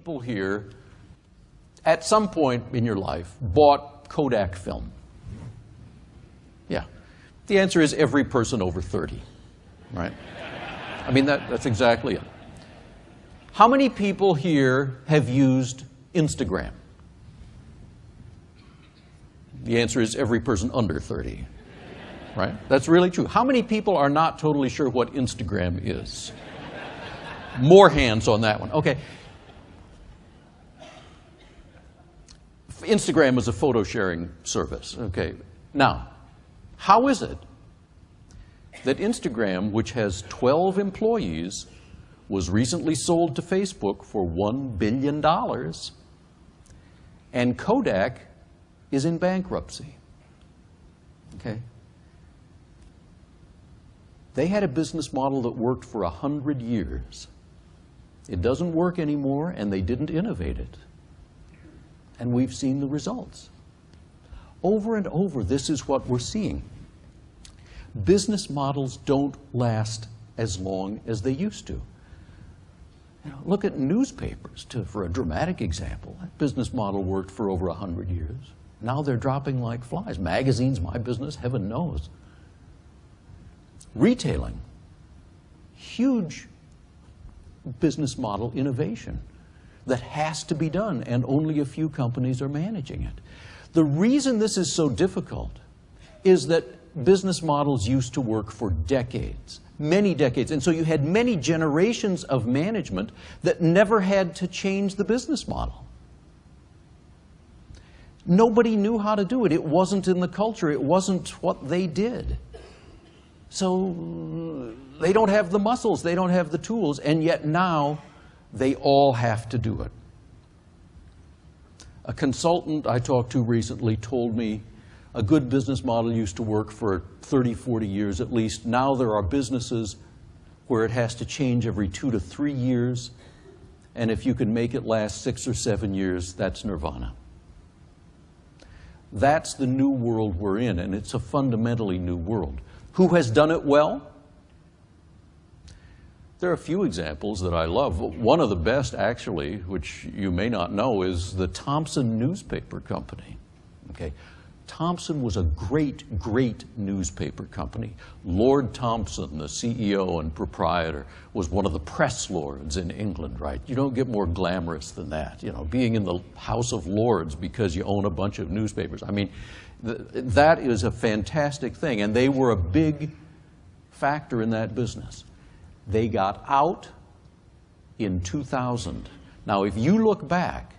people here, at some point in your life, bought Kodak film? Yeah. The answer is every person over 30, right? I mean, that's exactly it. How many people here have used Instagram? The answer is every person under 30, right? That's really true. How many people are not totally sure what Instagram is? More hands on that one. Okay. Instagram is a photo sharing service. Okay. Now, how is it that Instagram, which has 12 employees, was recently sold to Facebook for $1 billion, and Kodak is in bankruptcy? Okay. They had a business model that worked for 100 years. It doesn't work anymore, and they didn't innovate it. And we've seen the results. Over and over, this is what we're seeing. Business models don't last as long as they used to. You know, look at newspapers, for a dramatic example. That business model worked for over 100 years. Now they're dropping like flies. Magazines, my business, heaven knows. Retailing, huge business model innovation that has to be done, and only a few companies are managing it. The reason this is so difficult is that business models used to work for decades, many decades, and so you had many generations of management that never had to change the business model. Nobody knew how to do it. It wasn't in the culture. It wasn't what they did. So they don't have the muscles, they don't have the tools, and yet now they all have to do it. A consultant I talked to recently told me a good business model used to work for 30, 40 years at least. Now there are businesses where it has to change every 2 to 3 years, and if you can make it last 6 or 7 years, that's nirvana. That's the new world we're in, and it's a fundamentally new world. Who has done it well? There are a few examples that I love. One of the best, actually, which you may not know, is the Thomson newspaper company. Okay. Thomson was a great, great newspaper company. Lord Thomson, the CEO and proprietor, was one of the press lords in England, right? You don't get more glamorous than that, you know, being in the House of Lords because you own a bunch of newspapers. I mean, that is a fantastic thing, and they were a big factor in that business. They got out in 2000. Now, if you look back,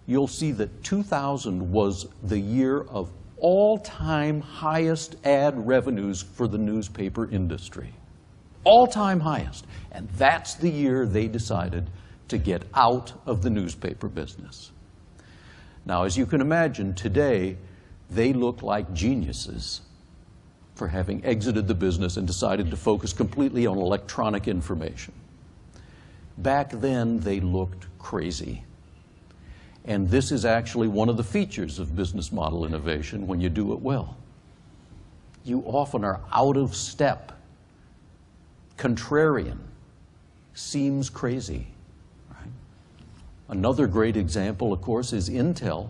you'll see that 2000 was the year of all-time highest ad revenues for the newspaper industry. All-time highest. And that's the year they decided to get out of the newspaper business. Now, as you can imagine, today, they look like geniuses for having exited the business and decided to focus completely on electronic information. Back then, they looked crazy. And this is actually one of the features of business model innovation when you do it well. You often are out of step, contrarian, seems crazy. Right? Another great example, of course, is Intel,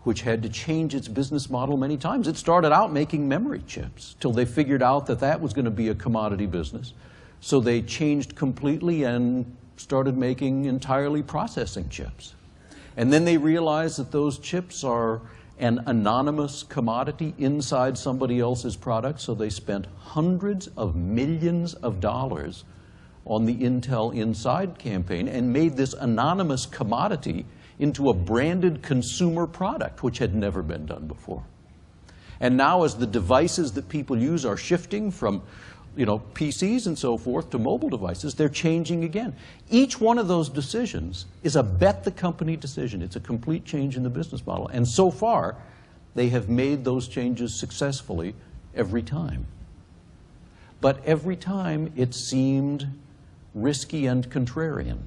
which had to change its business model many times. It started out making memory chips till they figured out that that was going to be a commodity business. So they changed completely and started making entirely processing chips. And then they realized that those chips are an anonymous commodity inside somebody else's product, so they spent hundreds of millions of dollars on the Intel Inside campaign and made this anonymous commodity into a branded consumer product, which had never been done before. And now, as the devices that people use are shifting from, you know, PCs and so forth to mobile devices, they're changing again. Each one of those decisions is a bet the company decision. It's a complete change in the business model. And so far, they have made those changes successfully every time. But every time, it seemed risky and contrarian.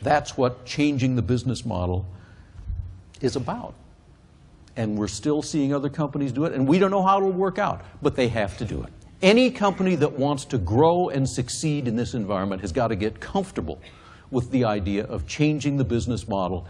That's what changing the business model is about. And we're still seeing other companies do it, and we don't know how it'll work out, but they have to do it. Any company that wants to grow and succeed in this environment has got to get comfortable with the idea of changing the business model